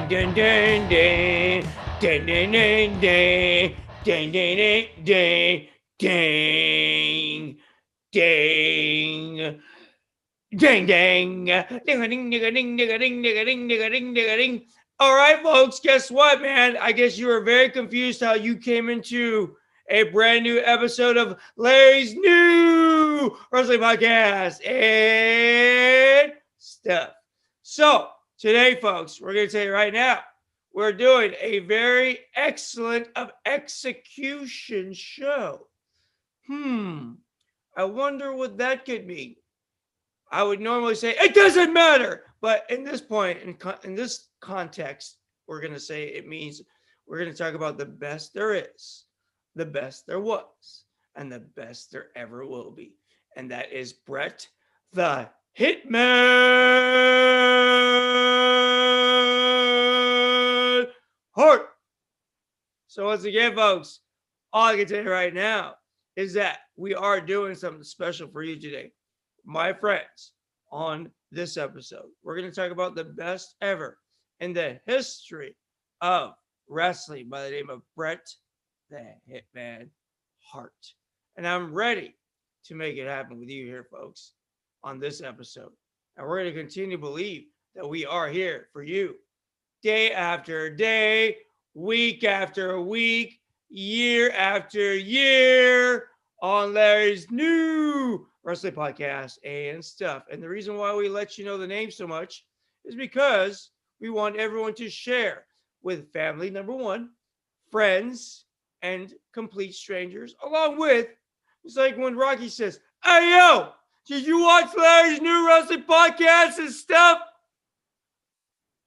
dun dun dun dun dun dun dun dun dun dun dang dang dang dang ding a ding ding a ding ding a ding ding a ding ding a ding ding a ding. All right, folks, guess what, man? I guess you were very confused how you came into a brand new episode of Larry's new wrestling podcast and stuff. So today, folks, we're going to tell you right now, we're doing a very excellent of execution show. I wonder what that could mean. I would normally say it doesn't matter, but in this point, in this context, we're going to say it means we're going to talk about the best there is, the best there was, and the best there ever will be. And that is Bret the Hitman Hart. So once again, folks, all I can tell you right now is that we are doing something special for you today. My friends, on this episode, we're going to talk about the best ever in the history of wrestling by the name of Bret the Hitman Hart. And I'm ready to make it happen with you here, folks, on this episode. And we're going to continue to believe that we are here for you day after day, week after week, year after year on Larry's new wrestling podcast and stuff. And the reason why we let you know the name so much is because we want everyone to share with family, number one, friends, and complete strangers, along with, it's like when Rocky says, "Hey, yo, did you watch Larry's new wrestling podcast and stuff?"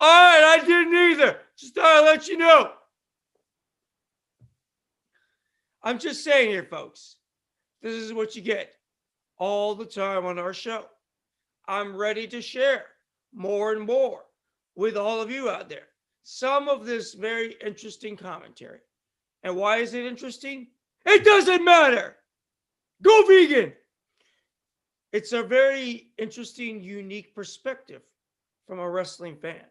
All right, I didn't either. Just thought I'd let you know. I'm just saying here, folks, this is what you get all the time on our show. I'm ready to share more and more with all of you out there some of this very interesting commentary. And why is it interesting? It doesn't matter. Go vegan. It's a very interesting, unique perspective from a wrestling fan.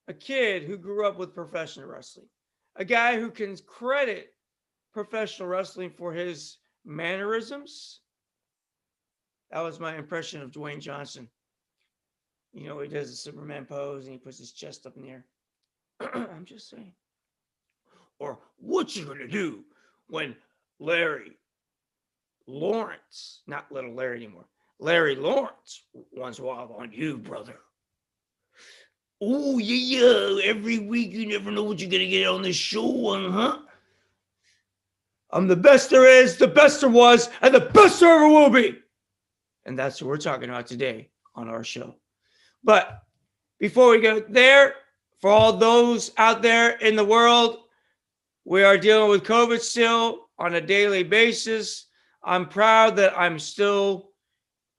A kid who grew up with professional wrestling. A guy who can credit professional wrestling for his mannerisms. That was my impression of Dwayne Johnson. You know, he does a Superman pose and he puts his chest up in the air. I'm just saying. Or what you gonna do when Larry Lawrence, not little Larry anymore, Larry Lawrence runs wild on you, brother. Oh, yeah, every week you never know what you're gonna get on this show, huh? I'm the best there is, the best there was, and the best there ever will be. And that's what we're talking about today on our show. But before we go there, for all those out there in the world, we are dealing with COVID still on a daily basis. I'm proud that I'm still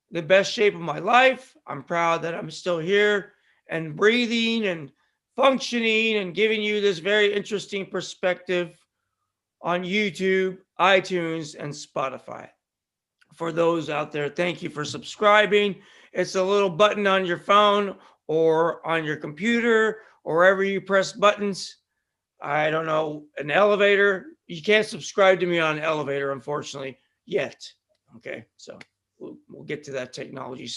in the best shape of my life. I'm proud that I'm still here and breathing and functioning and giving you this very interesting perspective on YouTube, iTunes, and Spotify. For those out there, thank you for subscribing. It's a little button on your phone or on your computer or wherever you press buttons. I don't know, an elevator. You can't subscribe to me on an elevator, unfortunately, yet. Okay, so we'll get to that technology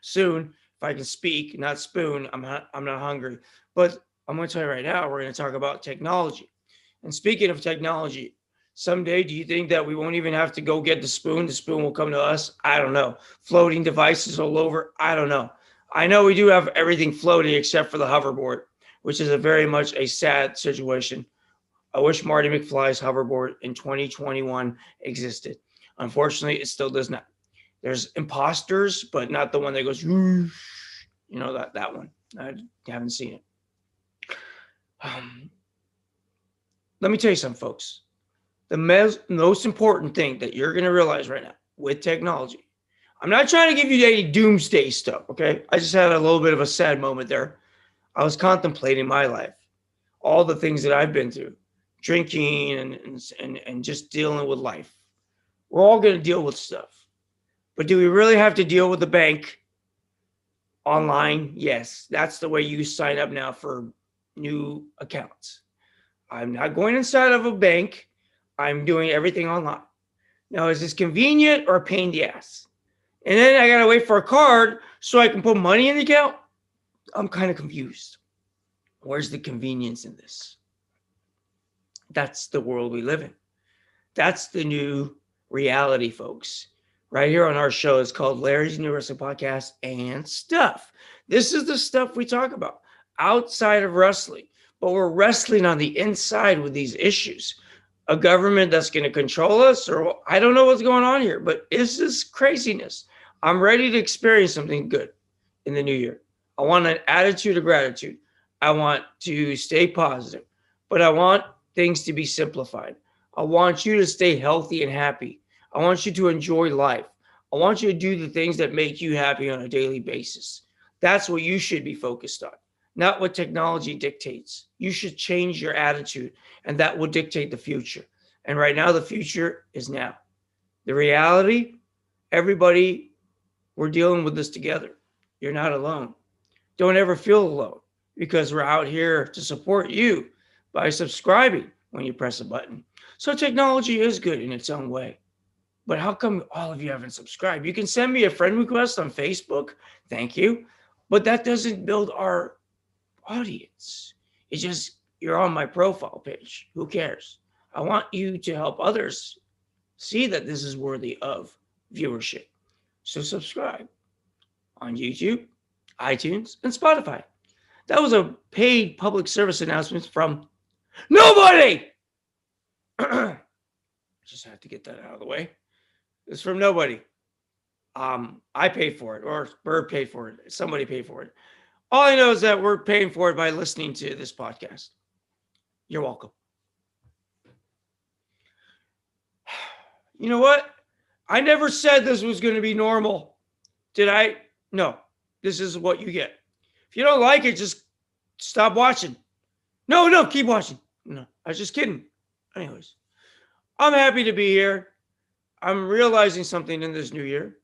soon. If I can speak, not spoon, I'm not hungry. But I'm going to tell you right now, we're going to talk about technology. And speaking of technology, someday, do you think that we won't even have to go get the spoon? The spoon will come to us? I don't know. Floating devices all over? I don't know. I know we do have everything floating except for the hoverboard, which is a very much a sad situation. I wish Marty McFly's hoverboard in 2021 existed. Unfortunately, it still does not. There's imposters, but not the one that goes, you know, that one. I haven't seen it. Let me tell you something, folks. The most important thing that you're going to realize right now with technology, I'm not trying to give you any doomsday stuff, okay? I just had a little bit of a sad moment there. I was contemplating my life, all the things that I've been through, drinking and just dealing with life. We're all going to deal with stuff. But do we really have to deal with the bank online? Yes, that's the way you sign up now for, new accounts. I'm not going inside of a bank. I'm doing everything online. Now, is this convenient or a pain in the ass? And then I got to wait for a card so I can put money in the account. I'm kind of confused. Where's the convenience in this? That's the world we live in. That's the new reality, folks. Right here on our show, it's called Larry's New Wrestling Podcast and Stuff. This is the stuff we talk about outside of wrestling, but we're wrestling on the inside with these issues. A government that's going to control us, or I don't know what's going on here, but it's this craziness. I'm ready to experience something good in the new year. I want an attitude of gratitude. I want to stay positive, but I want things to be simplified. I want you to stay healthy and happy. I want you to enjoy life. I want you to do the things that make you happy on a daily basis. That's what you should be focused on, not what technology dictates. You should change your attitude, and that will dictate the future. And right now, the future is now. The reality, everybody, we're dealing with this together. You're not alone. Don't ever feel alone, because we're out here to support you by subscribing when you press a button. So technology is good in its own way. But how come all of you haven't subscribed? You can send me a friend request on Facebook. Thank you. But that doesn't build our audience. It's just you're on my profile page. Who cares? I want you to help others see that this is worthy of viewership. So subscribe on YouTube, iTunes, and Spotify. That was a paid public service announcement from nobody. Just have to get that out of the way. It's from nobody. I paid for it, or Bird paid for it. Somebody paid for it. All I know is that we're paying for it by listening to this podcast. You're welcome. You know what? I never said this was going to be normal. Did I? No. This is what you get. If you don't like it, just stop watching. No, keep watching. No, I was just kidding. Anyways, I'm happy to be here. I'm realizing something in this new year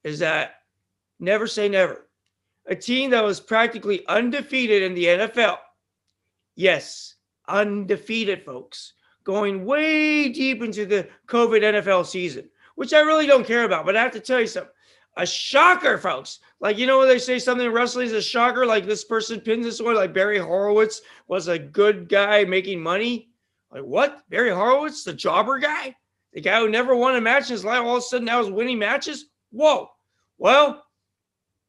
is that never say never. A team that was practically undefeated in the NFL. Yes, undefeated, folks. Going way deep into the COVID NFL season, which I really don't care about. But I have to tell you something. A shocker, folks. Like, you know when they say something in wrestling is a shocker? Like this person pins this one, like Barry Horowitz was a good guy making money. Like what? Barry Horowitz, the jobber guy? The guy who never won a match in his life, all of a sudden now is winning matches? Whoa. Well,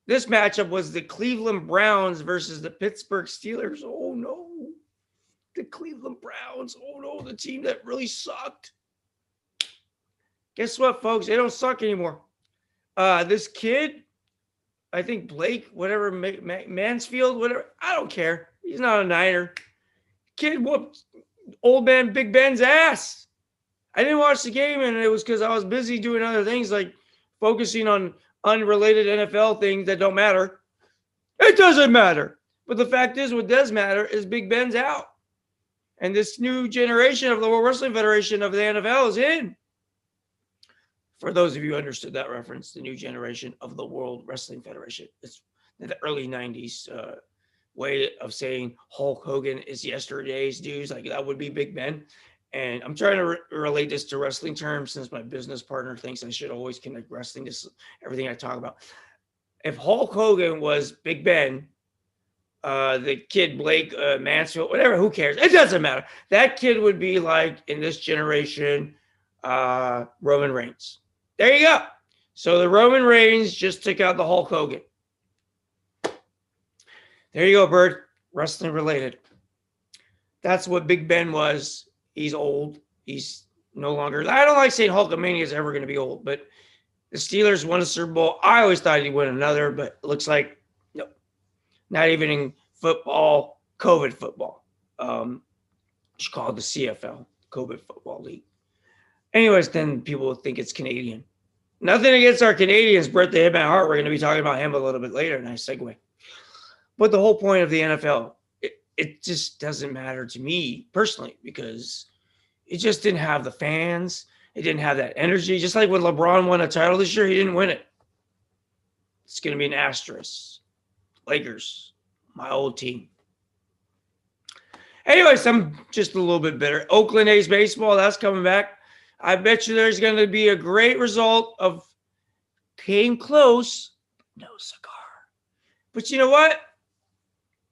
this matchup was the Cleveland Browns versus the Pittsburgh Steelers. Oh, no. The Cleveland Browns. Oh, no. The team that really sucked. Guess what, folks? They don't suck anymore. This kid, I think Blake, whatever, Mansfield, whatever. I don't care. He's not a Niner. Kid whooped old man Big Ben's ass. I didn't watch the game, and it was because I was busy doing other things like focusing on unrelated NFL things that don't matter. It doesn't matter. But the fact is, what does matter is Big Ben's out. And this new generation of the World Wrestling Federation of the NFL is in. For those of you who understood that reference, the new generation of the World Wrestling Federation. It's the early 90s way of saying Hulk Hogan is yesterday's news. Like that would be Big Ben. And I'm trying to relate this to wrestling terms since my business partner thinks I should always connect wrestling to everything I talk about. If Hulk Hogan was Big Ben, the kid Blake Mansfield, whatever, who cares? It doesn't matter. That kid would be like, in this generation, Roman Reigns. There you go. So the Roman Reigns just took out the Hulk Hogan. There you go, Bird. Wrestling related. That's what Big Ben was. He's old. He's no longer. I don't like saying Hulkamania is ever going to be old, but the Steelers won a Super Bowl. I always thought he'd win another, but it looks like no, not even in football, COVID football. It's called the CFL, COVID Football League. Anyways, then people will think it's Canadian. Nothing against our Canadians. Bret the Hitman Hart. We're going to be talking about him a little bit later. Nice segue. But the whole point of the NFL, it just doesn't matter to me personally because it just didn't have the fans. It didn't have that energy. Just like when LeBron won a title this year, he didn't win it. It's going to be an asterisk. Lakers, my old team. Anyways, I'm just a little bit bitter. Oakland A's baseball, that's coming back. I bet you there's going to be a great result of came close, no cigar. But you know what?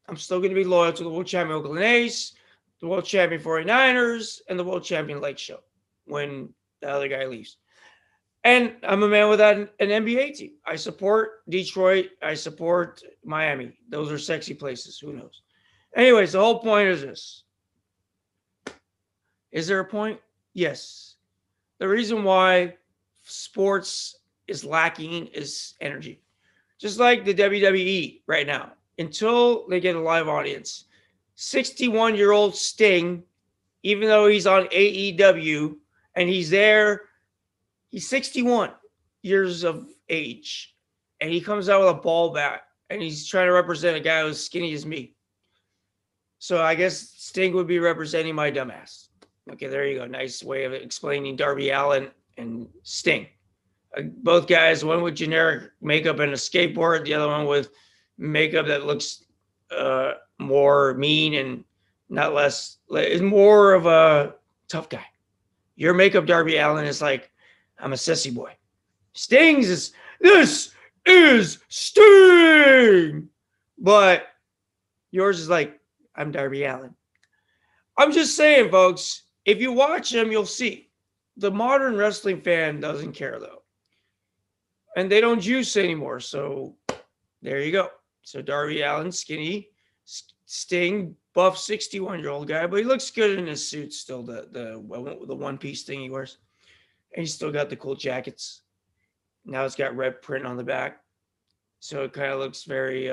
I'm still going to be loyal to the world champion Oakland A's, the world champion 49ers, and the world champion Lake Show when the other guy leaves. And I'm a man without an NBA team. I support Detroit. I support Miami. Those are sexy places. Who knows? Anyways, the whole point is this. Is there a point? Yes. The reason why sports is lacking is energy. Just like the WWE right now. Until they get a live audience. 61-year-old Sting, even though he's on AEW and he's there, he's 61 years of age. And he comes out with a ball bat and he's trying to represent a guy who's skinny as me. So I guess Sting would be representing my dumbass. Okay, there you go. Nice way of explaining Darby Allin and Sting. Both guys, one with generic makeup and a skateboard, the other one with makeup that looks more mean and not less, is more of a tough guy. Your makeup, Darby Allin, is like, I'm a sissy boy. Sting's is, this is Sting. But yours is like, I'm Darby Allin. I'm just saying, folks, if you watch him, you'll see. The modern wrestling fan doesn't care, though. And they don't juice anymore. So there you go. So Darby Allin, skinny, Sting, buff 61-year-old guy, but he looks good in his suit still, the one-piece thing he wears. And he's still got the cool jackets. Now it's got red print on the back. So it kind of looks very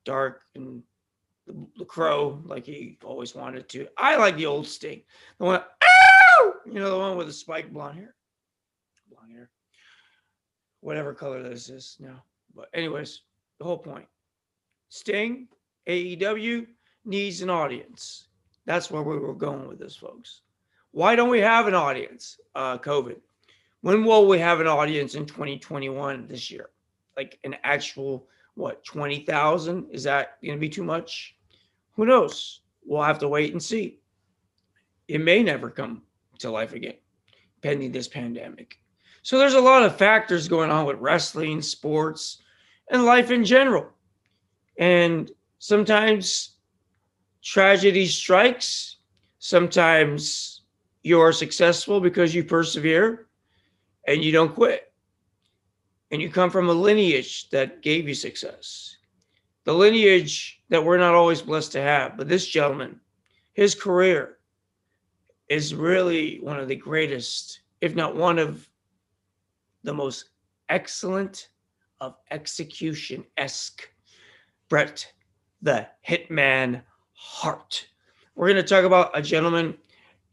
dark and the crow, like he always wanted to. I like the old Sting. The one, ow! You know, the one with the spiked blonde hair. Blonde hair. Whatever color this is now. But anyways, the whole point. Sting, AEW, needs an audience. That's where we were going with this, folks. Why don't we have an audience? COVID. When will we have an audience in 2021 this year? Like an actual, 20,000? Is that going to be too much? Who knows? We'll have to wait and see. It may never come to life again, pending this pandemic. So there's a lot of factors going on with wrestling, sports, and life in general. And sometimes tragedy strikes. Sometimes you're successful because you persevere and you don't quit. And you come from a lineage that gave you success. The lineage that we're not always blessed to have. But this gentleman, his career is really one of the greatest, if not one of the most excellent of execution-esque. Bret the Hitman Hart. We're going to talk about a gentleman.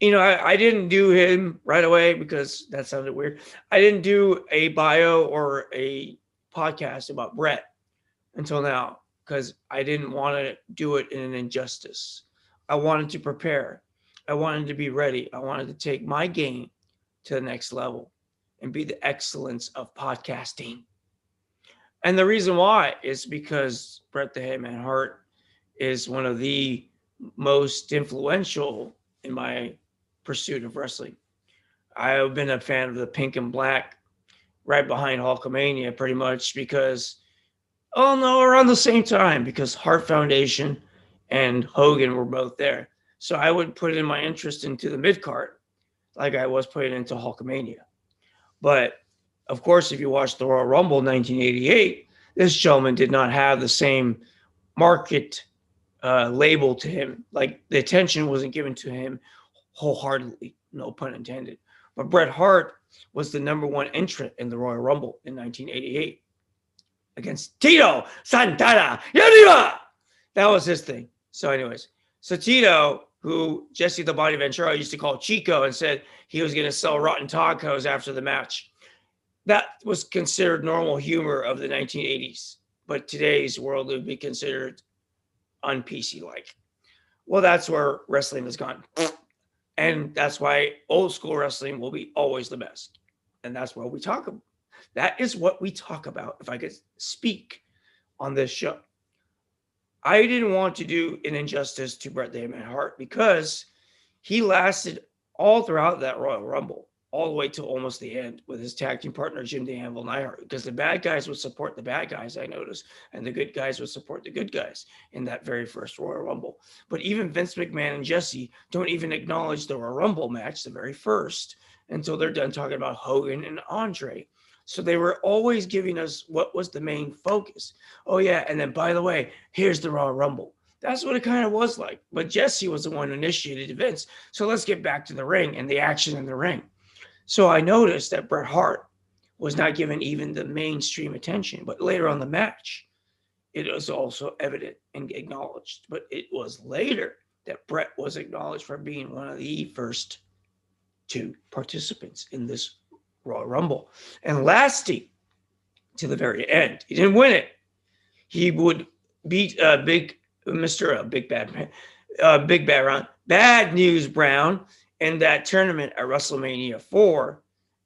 You know, I didn't do him right away because that sounded weird. I didn't do a bio or a podcast about Bret until now because I didn't want to do it in an injustice. I wanted to prepare. I wanted to be ready. I wanted to take my game to the next level and be the excellence of podcasting. And the reason why is because Bret the Hitman Hart is one of the most influential in my pursuit of wrestling. I've been a fan of the pink and black right behind Hulkamania pretty much because, around the same time because Hart Foundation and Hogan were both there. So I would put in my interest into the mid-card like I was putting into Hulkamania. But of course, if you watch the Royal Rumble 1988, this gentleman did not have the same market label to him. Like the attention wasn't given to him wholeheartedly, no pun intended. But Bret Hart was the number one entrant in the Royal Rumble in 1988 against Tito Santana. Yaniva! That was his thing. So anyways, so Tito, who Jesse the Body Ventura used to call Chico and said he was going to sell rotten tacos after the match. That was considered normal humor of the 1980s, but today's world would be considered un-PC-like. Well, that's where wrestling has gone. And that's why old school wrestling will be always the best. And that's what we talk about. That is what we talk about, if I could speak on this show. I didn't want to do an injustice to Bret the Hitman Hart because he lasted all throughout that Royal Rumble, all the way to almost the end with his tag team partner, Jim the Anvil Neidhart, because the bad guys would support the bad guys, I noticed, and the good guys would support the good guys in that very first Royal Rumble. But even Vince McMahon and Jesse don't even acknowledge the Royal Rumble match, the very first, until they're done talking about Hogan and Andre. So they were always giving us what was the main focus. Oh, yeah. And then, by the way, here's the Royal Rumble. That's what it kind of was like. But Jesse was the one who initiated events. So let's get back to the ring and the action in the ring. So I noticed that Bret Hart was not given even the mainstream attention. But later on the match, it was also evident and acknowledged. But it was later that Bret was acknowledged for being one of the first two participants in this Royal Rumble. And lasting to the very end. He didn't win it. He would beat Big Bad News Brown in that tournament at WrestleMania 4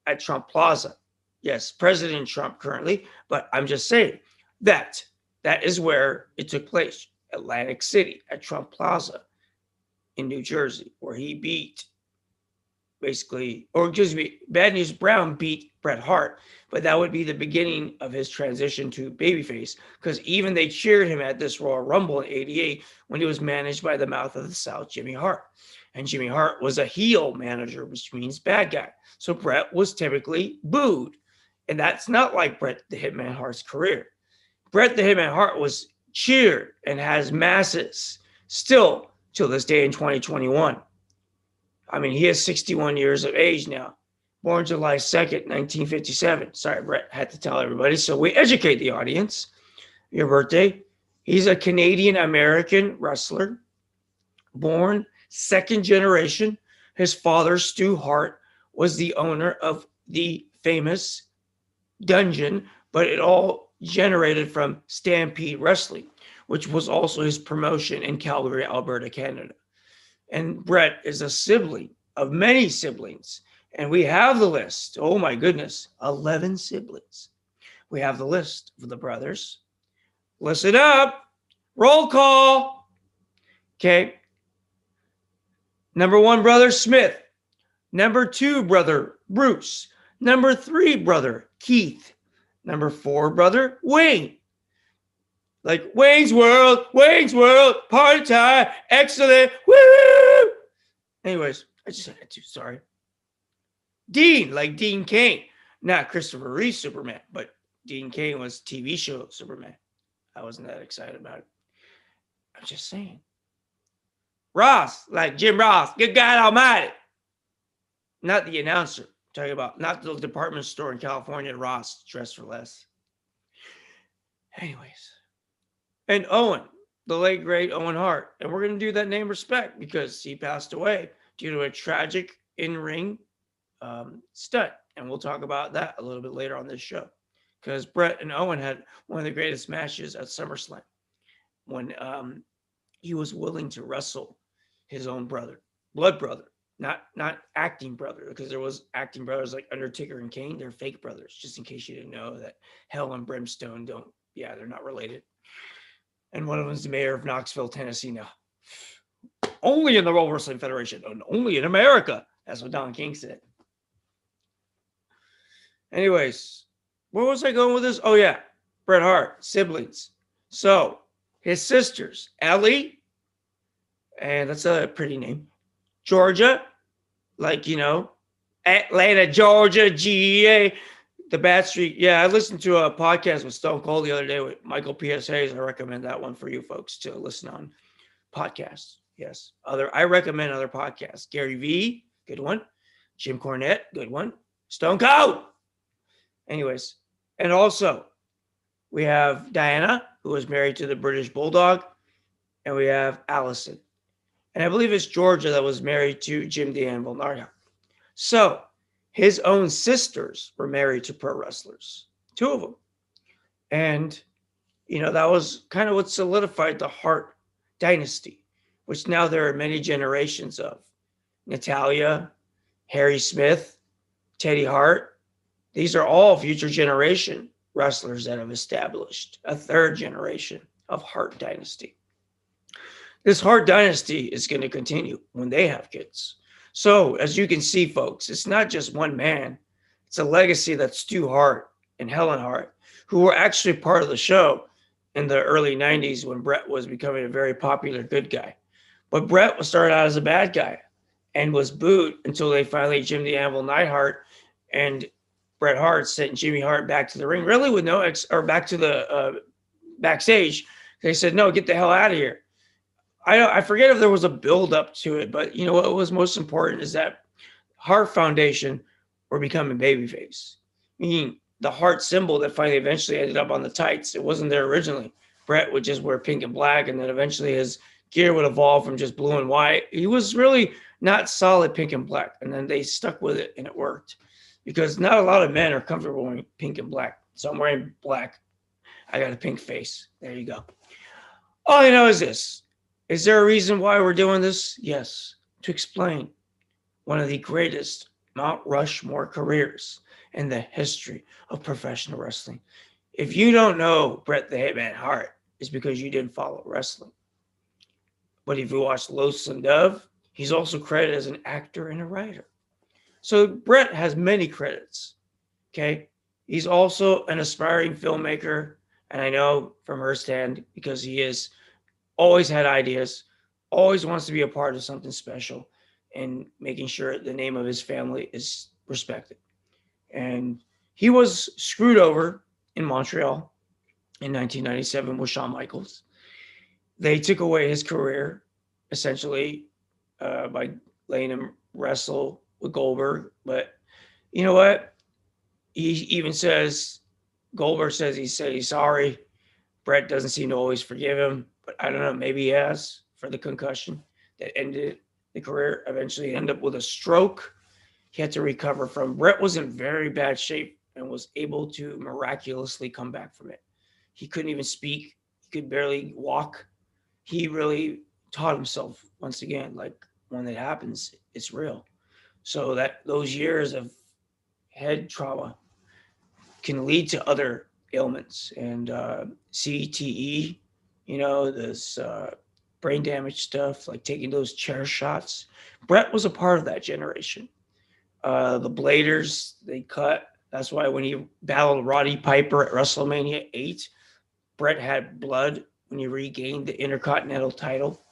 at Trump Plaza. Yes, President Trump currently, but I'm just saying that is where it took place, Atlantic City at Trump Plaza in New Jersey, where he beat Bad News Brown beat Bret Hart, but that would be the beginning of his transition to babyface, because even they cheered him at this Royal Rumble in '88 when he was managed by the Mouth of the South, Jimmy Hart. And Jimmy Hart was a heel manager, which means bad guy. So Bret was typically booed. And that's not like Bret the Hitman Hart's career. Bret the Hitman Hart was cheered and has masses still till this day in 2021. I mean, he is 61 years of age now, born July 2nd, 1957. Sorry, Bret, had to tell everybody. So we educate the audience. Your birthday. He's a Canadian-American wrestler, born second generation. His father, Stu Hart, was the owner of the famous Dungeon, but it all generated from Stampede Wrestling, which was also his promotion in Calgary, Alberta, Canada. And Bret is a sibling of many siblings. And we have the list. Oh my goodness, 11 siblings. We have the list of the brothers. Listen up. Roll call. Okay. Number 1, brother Smith. Number 2, brother Bruce. Number 3, brother Keith. Number 4, brother Wayne. Like Wayne's World, party time, excellent, woo! Anyways, I just had to, sorry. Dean, like Dean Cain. Not Christopher Reeve Superman, but Dean Cain was TV show Superman. I wasn't that excited about it. I'm just saying. Ross, like Jim Ross, good God almighty. Not the announcer. I'm talking about not the department store in California, Ross, dressed for less. Anyways. And Owen, the late, great Owen Hart. And we're going to do that name respect because he passed away due to a tragic in-ring stunt. And we'll talk about that a little bit later on this show. Because Bret and Owen had one of the greatest matches at SummerSlam when he was willing to wrestle his own brother, blood brother, not acting brother, because there was acting brothers like Undertaker and Kane. They're fake brothers, just in case you didn't know that Hell and Brimstone they're not related. And one of them is the mayor of Knoxville, Tennessee now. Only in the World Wrestling Federation, and only in America. That's what Don King said. Anyways, where was I going with this? Oh, yeah. Bret Hart, siblings. So, his sisters, Ellie, and that's a pretty name, Georgia, like, Atlanta, Georgia, GA. The Bad Street. Yeah, I listened to a podcast with Stone Cold the other day with Michael P.S. Hayes. I recommend that one for you folks to listen on podcasts. Yes. I recommend other podcasts. Gary V, good one. Jim Cornette, good one. Stone Cold. Anyways, and also we have Diana, who was married to the British Bulldog, and we have Allison. And I believe it's Georgia that was married to Jim the Anvil Neidhart. So, his own sisters were married to pro wrestlers, 2 of them. And, that was kind of what solidified the Hart dynasty, which now there are many generations of. Natalia, Harry Smith, Teddy Hart. These are all future generation wrestlers that have established a 3rd generation of Hart dynasty. This Hart dynasty is going to continue when they have kids. So, as you can see, folks, it's not just one man. It's a legacy that Stu Hart and Helen Hart, who were actually part of the show in the early 90s when Bret was becoming a very popular good guy. But Bret was started out as a bad guy and was booed until they finally Jim the Anvil Neidhart and Bret Hart sent Jimmy Hart back to the ring, really with no or back to the backstage. They said, "No, get the hell out of here." I forget if there was a build up to it, but you know what was most important is that Hart Foundation were becoming babyface, meaning the heart symbol that finally eventually ended up on the tights. It wasn't there originally. Bret would just wear pink and black, and then eventually his gear would evolve from just blue and white. He was really not solid pink and black, and then they stuck with it, and it worked because not a lot of men are comfortable wearing pink and black. So I'm wearing black. I got a pink face. There you go. All I know is this. Is there a reason why we're doing this? Yes, to explain one of the greatest Mount Rushmore careers in the history of professional wrestling. If you don't know Bret the Hitman Hart, it's because you didn't follow wrestling. But if you watch Lois and Dove, he's also credited as an actor and a writer. So Bret has many credits, okay? He's also an aspiring filmmaker, and I know from firsthand because he is always had ideas, always wants to be a part of something special, and making sure the name of his family is respected. And he was screwed over in Montreal in 1997 with Shawn Michaels. They took away his career, essentially, by letting him wrestle with Goldberg. But you know what? He even says, Goldberg says he's sorry. Bret doesn't seem to always forgive him, but I don't know, maybe he has for the concussion that ended the career. Eventually he ended up with a stroke. He had to recover from. Bret was in very bad shape and was able to miraculously come back from it. He couldn't even speak. He could barely walk. He really taught himself once again, like when it happens, it's real. So that those years of head trauma can lead to other ailments and CTE, this brain damage stuff, like taking those chair shots. Bret was a part of that generation. The Bladers, they cut. That's why when he battled Roddy Piper at WrestleMania 8, Bret had blood when he regained the Intercontinental title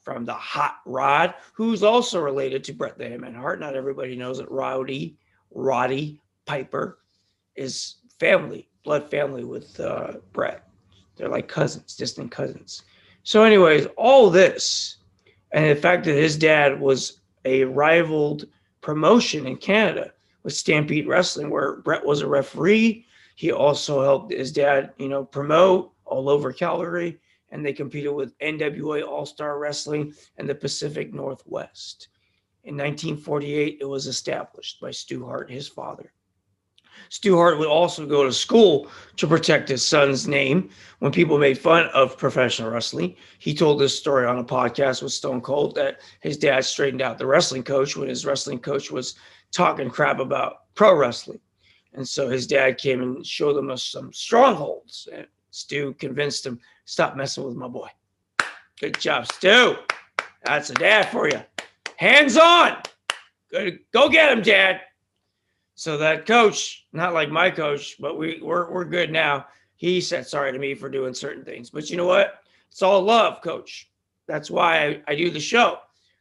from the Hot Rod, who's also related to Bret the Hitman Hart. Not everybody knows that Roddy Piper is blood family with Bret. They're like cousins, distant cousins. So anyways, all this, and the fact that his dad was a rivaled promotion in Canada with Stampede Wrestling, where Bret was a referee. He also helped his dad, promote all over Calgary, and they competed with NWA All-Star Wrestling and the Pacific Northwest. In 1948, it was established by Stu Hart, his father. Stu Hart would also go to school to protect his son's name when people made fun of professional wrestling. He told this story on a podcast with Stone Cold that his dad straightened out the wrestling coach when his wrestling coach was talking crap about pro wrestling. And so his dad came and showed him some strongholds. And Stu convinced him, stop messing with my boy. Good job, Stu. That's a dad for you. Hands on. Good. Go get him, Dad. So that coach, not like my coach, but we're good now. He said sorry to me for doing certain things. But you know what? It's all love, Coach. That's why I do the show,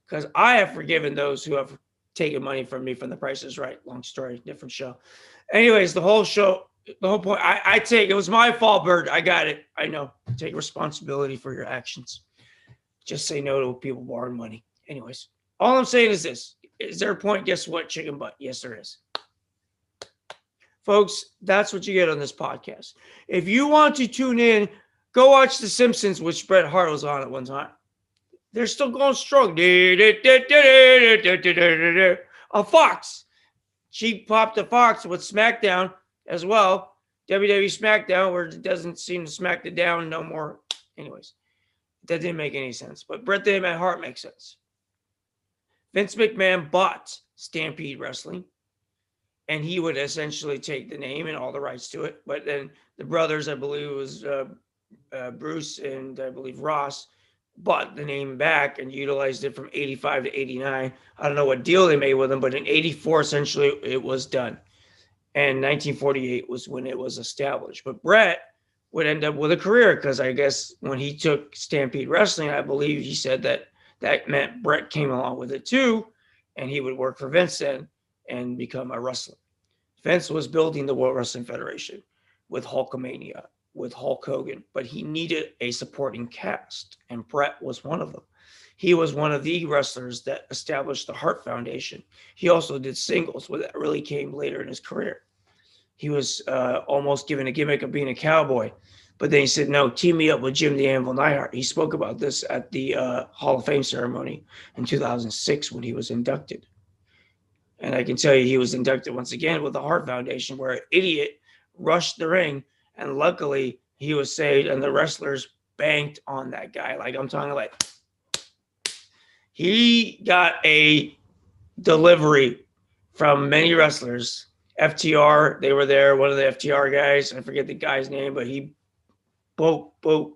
because I have forgiven those who have taken money from me from The Price is Right. Long story, different show. Anyways, the whole point, I take, it was my fault, Bird. I got it. I know. Take responsibility for your actions. Just say no to people borrowing money. Anyways, all I'm saying is this. Is there a point? Guess what? Chicken butt. Yes, there is. Folks, that's what you get on this podcast. If you want to tune in, go watch The Simpsons, which Bret Hart was on at one time. They're still going strong. A Fox. She popped a Fox with SmackDown as well. WWE SmackDown, where it doesn't seem to smack it down no more. Anyways, that didn't make any sense. But Bret the Hitman Hart makes sense. Vince McMahon bought Stampede Wrestling, and he would essentially take the name and all the rights to it. But then the brothers, I believe it was Bruce and I believe Ross, bought the name back and utilized it from 85 to 89. I don't know what deal they made with him, but in 84, essentially, it was done. And 1948 was when it was established. But Bret would end up with a career because I guess when he took Stampede Wrestling, I believe he said that that meant Bret came along with it too, and he would work for Vince then and become a wrestler. Vince was building the World Wrestling Federation with Hulkamania, with Hulk Hogan, but he needed a supporting cast, and Bret was one of them. He was one of the wrestlers that established the Hart Foundation. He also did singles, but that really came later in his career. He was almost given a gimmick of being a cowboy, but then he said, no, team me up with Jim the Anvil Neidhart. He spoke about this at the Hall of Fame ceremony in 2006 when he was inducted. And I can tell you he was inducted once again with the Hart Foundation, where an idiot rushed the ring, and luckily he was saved, and the wrestlers banked on that guy. Like I'm talking like he got a delivery from many wrestlers. FTR, they were there. One of the FTR guys, I forget the guy's name, but he boop,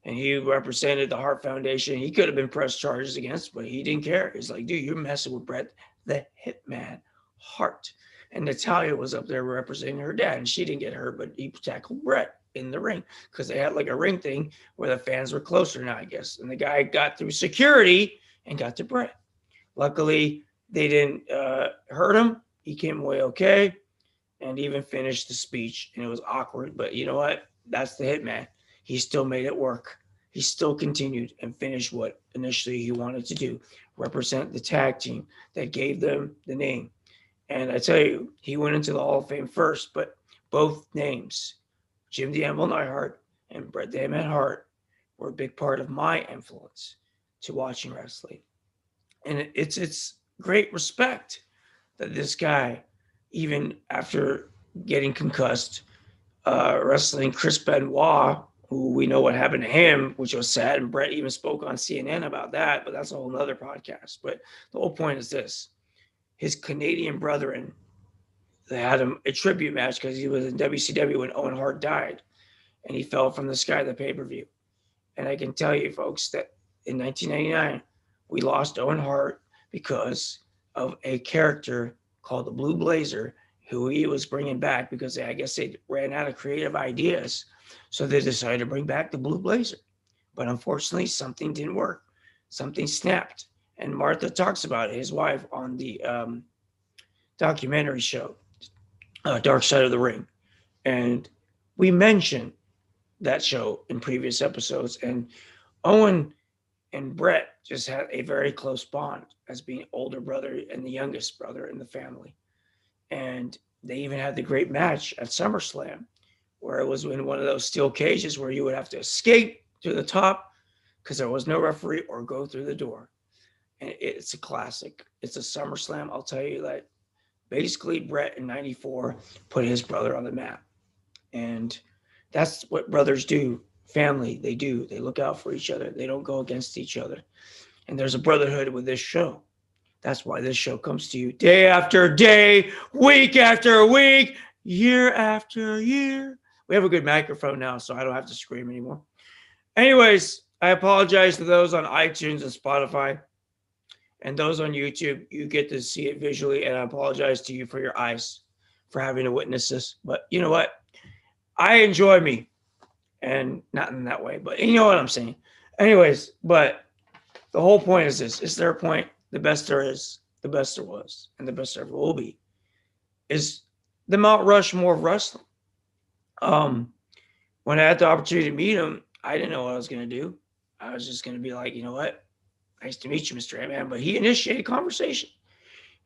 and he represented the Hart Foundation. He could have been pressed charges against, but he didn't care. He's like, dude, you're messing with Bret the Hitman Hart. And Natalya was up there representing her dad, and she didn't get hurt, but he tackled Bret in the ring because they had like a ring thing where the fans were closer now, I guess. And the guy got through security and got to Bret. Luckily, they didn't hurt him. He came away okay and even finished the speech, and it was awkward. But you know what? That's the Hitman. He still made it work. He still continued and finished what initially he wanted to do, represent the tag team that gave them the name. And I tell you, he went into the Hall of Fame first, but both names, Jim the Anvil Neidhart and Bret the Hitman Hart, were a big part of my influence to watching wrestling. And it's great respect that this guy, even after getting concussed, wrestling Chris Benoit, who we know what happened to him, which was sad. And Bret even spoke on CNN about that, but that's a whole other podcast. But the whole point is this. His Canadian brethren, they had him a tribute match because he was in WCW when Owen Hart died, and he fell from the sky the pay-per-view. And I can tell you, folks, that in 1999, we lost Owen Hart because of a character called the Blue Blazer, who he was bringing back because I guess they ran out of creative ideas. So they decided to bring back the Blue Blazer. But unfortunately, something didn't work. Something snapped. And Martha talks about it, his wife, on the documentary show, Dark Side of the Ring. And we mentioned that show in previous episodes. And Owen and Bret just had a very close bond as being older brother and the youngest brother in the family. And they even had the great match at SummerSlam, where it was in one of those steel cages where you would have to escape to the top because there was no referee or go through the door. And it's a classic. It's a SummerSlam. I'll tell you that basically Bret in 94 put his brother on the map. And that's what brothers do. Family, they do. They look out for each other. They don't go against each other. And there's a brotherhood with this show. That's why this show comes to you day after day, week after week, year after year. We have a good microphone now, so I don't have to scream anymore. Anyways, I apologize to those on iTunes and Spotify. And those on YouTube, you get to see it visually. And I apologize to you for your eyes for having to witness this. But you know what? I enjoy me. And not in that way, but you know what I'm saying. Anyways, but the whole point is this. Is there a point? The best there is, the best there was, and the best there ever will be, is the Mount Rushmore of wrestling. When I had the opportunity to meet him, I didn't know what I was going to do. I was just going to be like, you know what? Nice to meet you, Mr. Hitman. But he initiated conversation.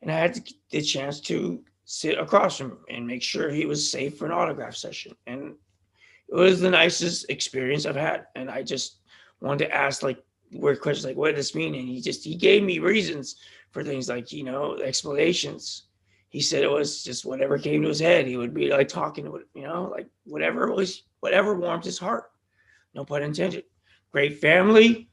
And I had the chance to sit across from him and make sure he was safe for an autograph session. And it was the nicest experience I've had. And I just wanted to ask like weird questions like, what does this mean? And he gave me reasons for things like, you know, explanations. He said it was just whatever came to his head. He would be like talking to it, you know, like whatever warmed his heart. No pun intended. Great family.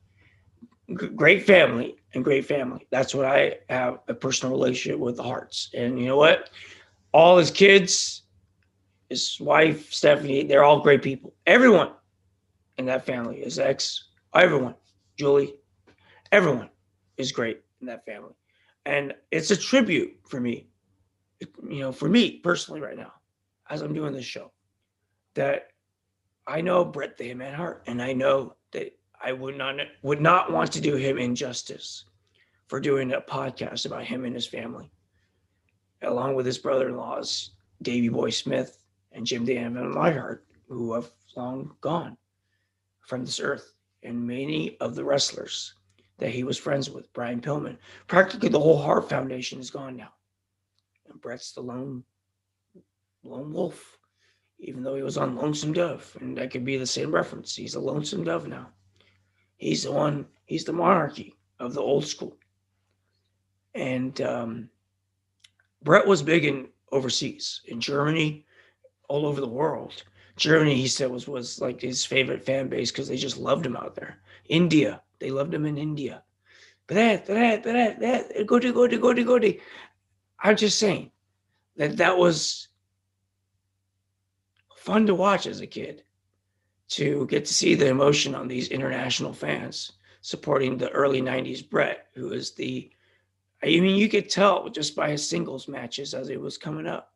That's what I have a personal relationship with the Harts. And you know what? All his kids, his wife, Stephanie, they're all great people. Everyone in that family, his ex, everyone. Julie, everyone is great in that family. And it's a tribute for me, for me personally right now, as I'm doing this show, that I know Bret the Hitman Hart, and I know that I would not want to do him injustice for doing a podcast about him and his family, along with his brother-in-laws, Davey Boy Smith and Jim Dan and Neidhart, who have long gone from this earth, and many of the wrestlers that he was friends with, Brian Pillman. Practically the whole Hart Foundation is gone now. And Bret's the lone wolf, even though he was on Lonesome Dove. And that could be the same reference. He's a Lonesome Dove now. He's the monarchy of the old school. And Bret was big in overseas, in Germany, all over the world. Germany, he said, was like his favorite fan base because they just loved him out there. India, they loved him in India. But go. I'm just saying that was fun to watch as a kid, to get to see the emotion on these international fans supporting the early 90s Bret, who is you could tell just by his singles matches as he was coming up.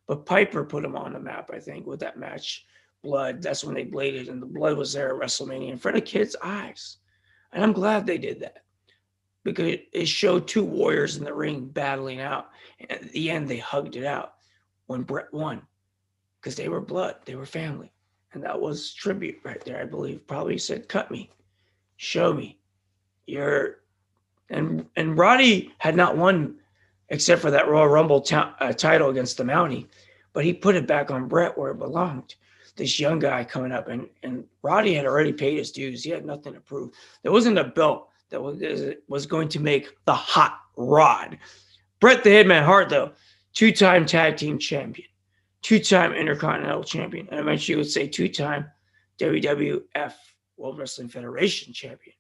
But Piper put him on the map, I think, with that match, Blood. That's when they bladed, and the blood was there at WrestleMania in front of kids' eyes. And I'm glad they did that, because it showed two warriors in the ring battling out. And at the end, they hugged it out when Bret won, because they were blood, they were family. And that was tribute right there, I believe. Probably said, cut me, show me. And Roddy had not won except for that Royal Rumble title against the Mountie, but he put it back on Bret where it belonged. This young guy coming up, and Roddy had already paid his dues. He had nothing to prove. There wasn't a belt that was going to make the hot rod. Bret the Hitman Hart, though, two-time tag team champion, two-time Intercontinental champion, and eventually would say two-time WWF World Wrestling Federation champion,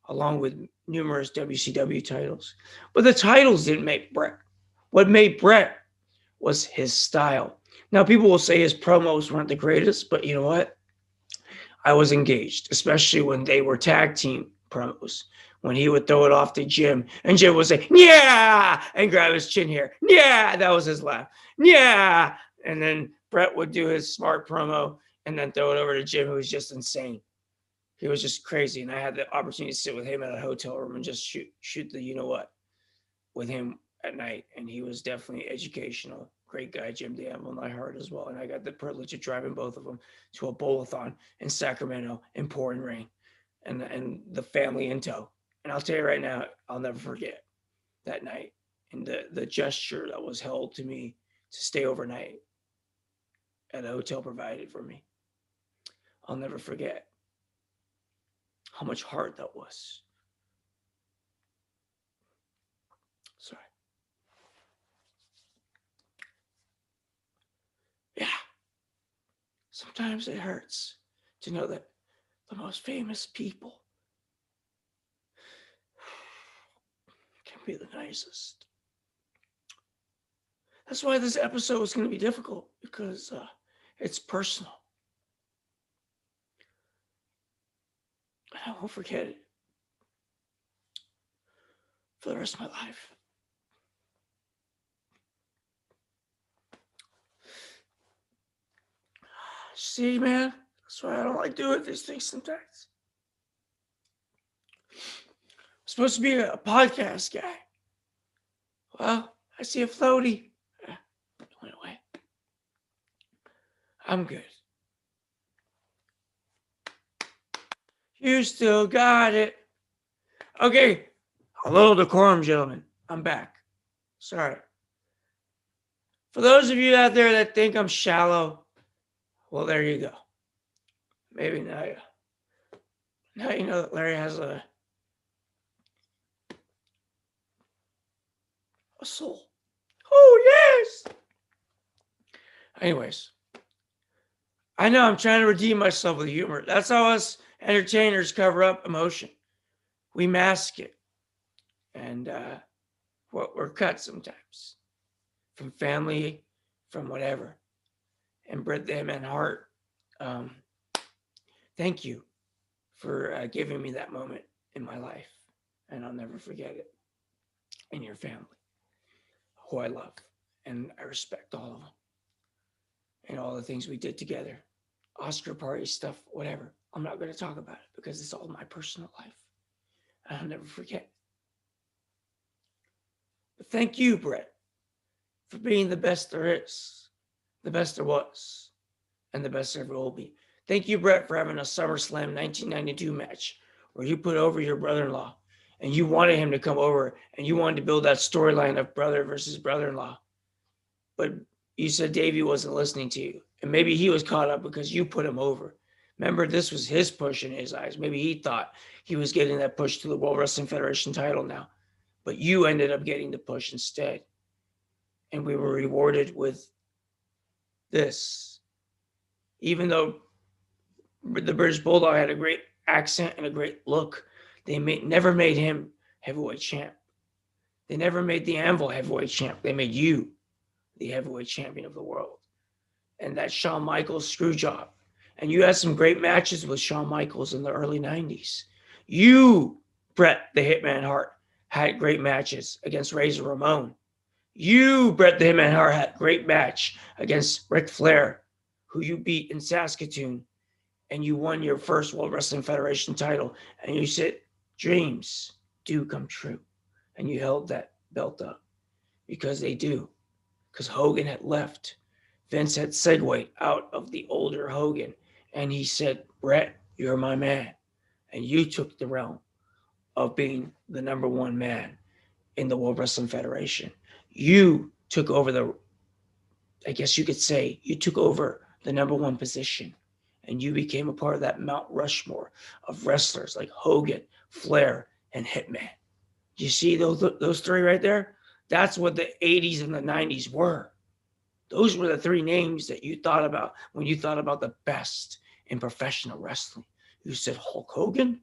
along with numerous WCW titles. But the titles didn't make Bret. What made Bret was his style. Now, people will say his promos weren't the greatest, but you know what? I was engaged, especially when they were tag team promos. When he would throw it off to Jim, and Jim would say, yeah, and grab his chin hair. Yeah, that was his laugh. Yeah. And then Bret would do his smart promo and then throw it over to Jim, who was just insane. He was just crazy. And I had the opportunity to sit with him at a hotel room and just shoot the you-know-what with him at night. And he was definitely educational. Great guy, Jim Danville, I heard as well. And I got the privilege of driving both of them to a bowl-a-thon in Sacramento in pouring rain, and the family in tow. And I'll tell you right now, I'll never forget that night and the gesture that was held to me to stay overnight at a hotel provided for me. I'll never forget how much heart that was. Sorry. Yeah. Sometimes it hurts to know that the most famous people can be the nicest. That's why this episode is going to be difficult, because it's personal. I won't forget it for the rest of my life. See, man, that's why I don't like doing these things sometimes. I'm supposed to be a podcast guy. Well, I see a floaty. It went away. I'm good. You still got it. Okay, a little decorum, gentlemen. I'm back. Sorry. For those of you out there that think I'm shallow, well, there you go. Maybe now you know that Larry has a soul. Oh, yes. Anyways, I know I'm trying to redeem myself with humor. That's how us entertainers cover up emotion. We mask it. And we're cut sometimes from family, from whatever. And Bret the Hitman Hart, thank you for giving me that moment in my life, and I'll never forget it. And your family, who I love, and I respect all of them, and all the things we did together, Oscar party stuff, whatever. I'm not going to talk about it because it's all my personal life. And I'll never forget. But thank you, Bret, for being the best there is, the best there was, and the best there ever will be. Thank you, Bret, for having a SummerSlam 1992 match where you put over your brother-in-law and you wanted him to come over and you wanted to build that storyline of brother versus brother-in-law. But you said Davey wasn't listening to you. And maybe he was caught up because you put him over. Remember, this was his push in his eyes. Maybe he thought he was getting that push to the World Wrestling Federation title now. But you ended up getting the push instead. And we were rewarded with this. Even though the British Bulldog had a great accent and a great look, they never made him heavyweight champ. They never made the Anvil heavyweight champ. They made you the heavyweight champion of the world. And that Shawn Michaels screw job. And you had some great matches with Shawn Michaels in the early 90s. You, Bret the Hitman Hart, had great matches against Razor Ramon. You, Bret the Hitman Hart, had a great match against Ric Flair, who you beat in Saskatoon. And you won your first World Wrestling Federation title. And you said, dreams do come true. And you held that belt up because they do. Because Hogan had left. Vince had segued out of the older Hogan. And he said, Bret, you're my man. And you took the realm of being the number one man in the World Wrestling Federation. You took over I guess you could say, you took over the number one position. And you became a part of that Mount Rushmore of wrestlers like Hogan, Flair, and Hitman. You see those three right there? That's what the 80s and the 90s were. Those were the three names that you thought about when you thought about the best in professional wrestling. You said Hulk Hogan,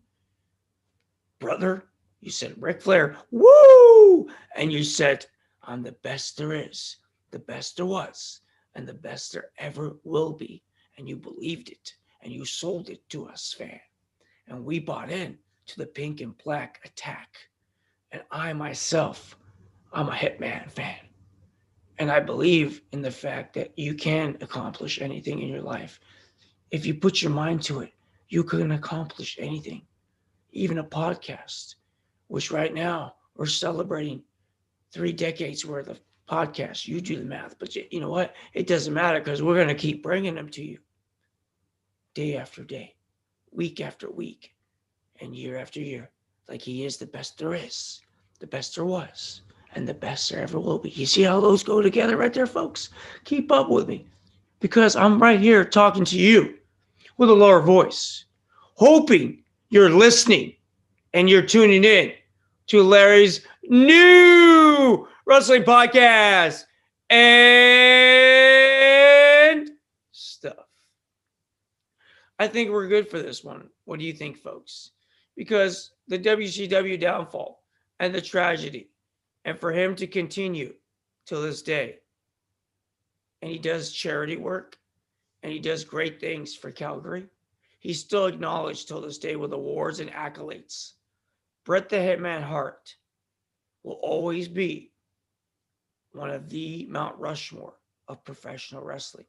brother. You said Ric Flair, woo! And you said, I'm the best there is, the best there was, and the best there ever will be. And you believed it, and you sold it to us, fan. And we bought in to the pink and black attack. And I myself, I'm a Hitman fan. And I believe in the fact that you can accomplish anything in your life. If you put your mind to it, you can accomplish anything. Even a podcast, which right now we're celebrating 3 decades worth of podcasts. You do the math, but you know what? It doesn't matter because we're going to keep bringing them to you day after day, week after week, and year after year. Like he is the best there is, the best there was, and the best there ever will be. You see how those go together right there, folks? Keep up with me because I'm right here talking to you with a lower voice, hoping you're listening and you're tuning in to Larry's new wrestling podcast and stuff. I think we're good for this one. What do you think, folks? Because the WCW downfall and the tragedy, and for him to continue till this day, and he does charity work, and he does great things for Calgary. He's still acknowledged till this day with awards and accolades. Bret the Hitman Hart will always be one of the Mount Rushmore of professional wrestling,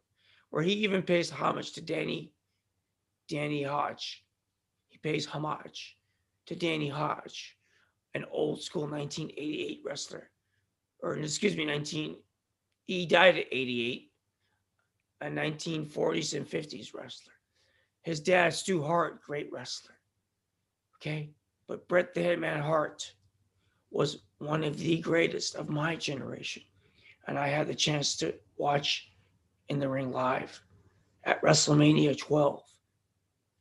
where he even pays homage to Danny Hodge. He pays homage to Danny Hodge, an old school 1988 wrestler. He died at 88, a 1940s and 50s wrestler. His dad, Stu Hart, great wrestler. Okay? But Bret the Hitman Hart was one of the greatest of my generation. And I had the chance to watch in the ring live at WrestleMania 12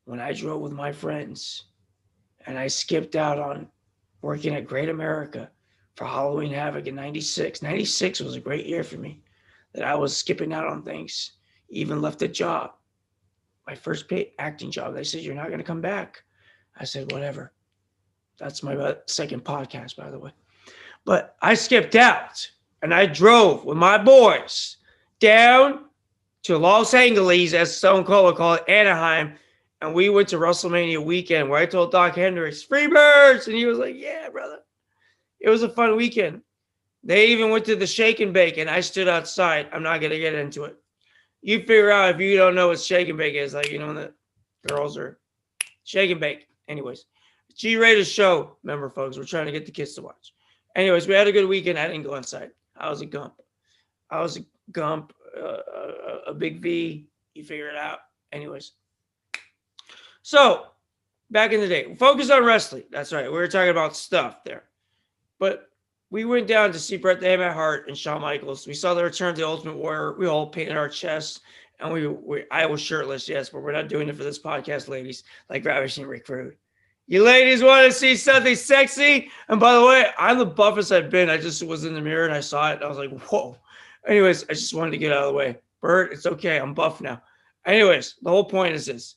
when I drove with my friends and I skipped out on working at Great America for Halloween Havoc in 96. 96 was a great year for me that I was skipping out on things, even left a job, my first paid acting job. They said, you're not going to come back. I said, whatever. That's my second podcast, by the way. But I skipped out and I drove with my boys down to Los Angeles, as Stone Cold would call it, Anaheim, And we went to WrestleMania weekend where I told Doc Hendricks, free birds. And he was like, yeah, brother. It was a fun weekend. They even went to the Shake and Bake, and I stood outside. I'm not going to get into it. You figure out if you don't know what Shake and Bake is, like, the girls are Shake and Bake. Anyways, G-rated show, remember, folks. We're trying to get the kids to watch. Anyways, we had a good weekend. I didn't go inside. I was a gump. A big V. You figure it out. Anyways. So, back in the day, focus on wrestling. That's right. We were talking about stuff there. But we went down to see Bret Hart and Shawn Michaels. We saw the return of the Ultimate Warrior. We all painted our chests. And I was shirtless, yes, but we're not doing it for this podcast, ladies, like Ravishing Rick Rude. You ladies want to see something sexy? And by the way, I'm the buffest I've been. I just was in the mirror and I saw it. And I was like, whoa. Anyways, I just wanted to get out of the way. Bert, it's okay. I'm buff now. Anyways, the whole point is this.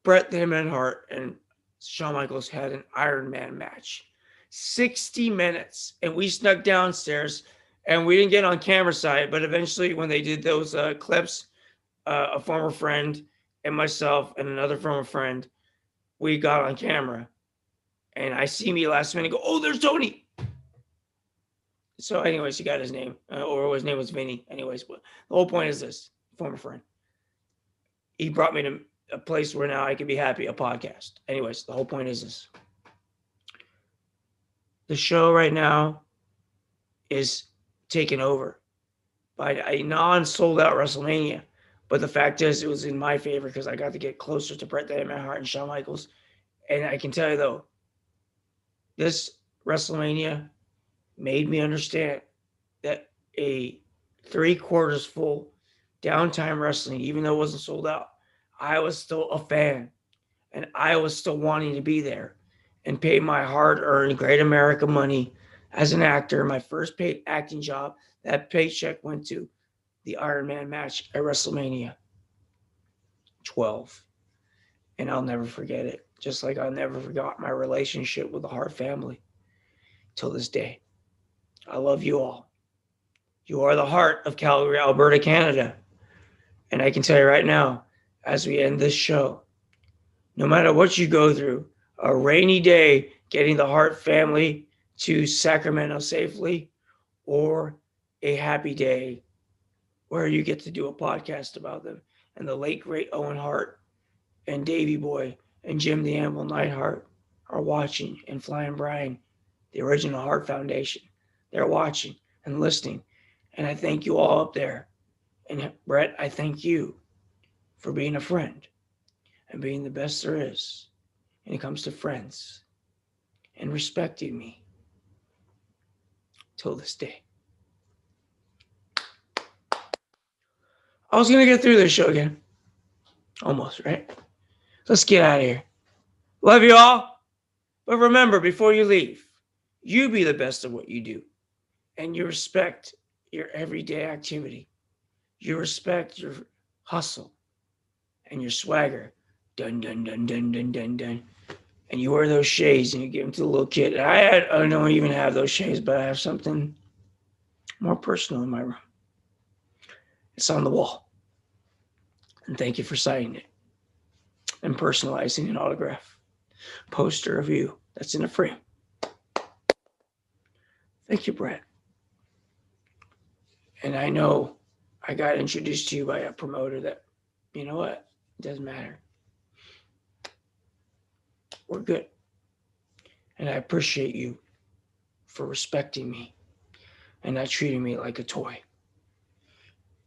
Bret Hart and Shawn Michaels had an Iron Man match. 60 minutes. And we snuck downstairs. And we didn't get on camera side. But eventually, when they did those clips, a former friend and myself and another former friend, we got on camera. And I see me last minute go, oh, there's Tony. So anyways, he got his name. Or his name was Vinny. Anyways, but the whole point is this. Former friend. He brought me to a place where now I can be happy, a podcast. Anyways, the whole point is this. The show right now is taken over by a non-sold out WrestleMania. But the fact is, it was in my favor because I got to get closer to Bret Hart and Shawn Michaels. And I can tell you, though, this WrestleMania made me understand that a 3/4 full downtime wrestling, even though it wasn't sold out, I was still a fan. And I was still wanting to be there and pay my hard-earned Great America money as an actor. My first paid acting job, that paycheck went to the Iron Man match at WrestleMania 12. And I'll never forget it. Just like I'll never forgot my relationship with the Hart family till this day. I love you all. You are the heart of Calgary, Alberta, Canada. And I can tell you right now, as we end this show, no matter what you go through, a rainy day getting the Hart family to Sacramento safely, or a happy day where you get to do a podcast about them. And the late, great Owen Hart and Davey Boy and Jim the Anvil Neidhart are watching, and Flying Brian, the original Hart Foundation. They're watching and listening. And I thank you all up there. And Bret, I thank you for being a friend and being the best there is when it comes to friends and respecting me till this day. I was going to get through this show again. Almost, right? Let's get out of here. Love you all. But remember, before you leave, you be the best of what you do. And you respect your everyday activity. You respect your hustle and your swagger. Dun, dun, dun, dun, dun, dun, dun. And you wear those shades and you give them to the little kid. I don't even have those shades, but I have something more personal in my room. It's on the wall. And thank you for signing it and personalizing an autograph poster of you that's in a frame. Thank you, Bret. And I know I got introduced to you by a promoter that, you know what? It doesn't matter. We're good. And I appreciate you for respecting me and not treating me like a toy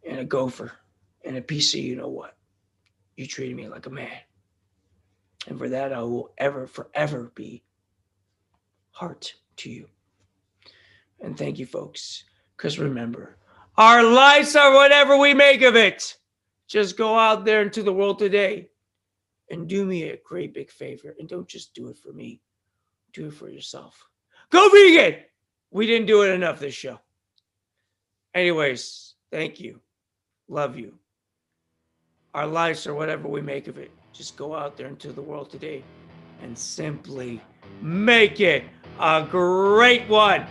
and a gopher and a piece of you know what. You treated me like a man. And for that, I will forever be heart to you. And thank you, folks. Because remember, our lives are whatever we make of it. Just go out there into the world today and do me a great big favor. And don't just do it for me. Do it for yourself. Go vegan! We didn't do it enough this show. Anyways, thank you. Love you. Our lives are whatever we make of it. Just go out there into the world today and simply make it a great one.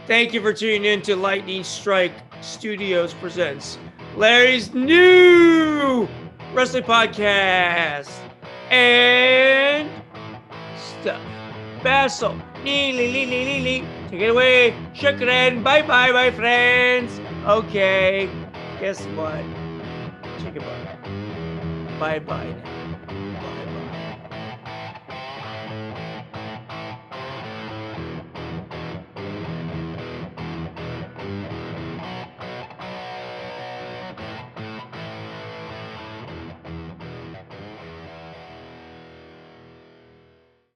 Thank you for tuning in to Lightning Strike Studios presents Larry's new wrestling podcast and stuff. Basso, take it away. Shukran. Bye-bye, my friends. Okay, guess what? Check it out. Bye-bye now.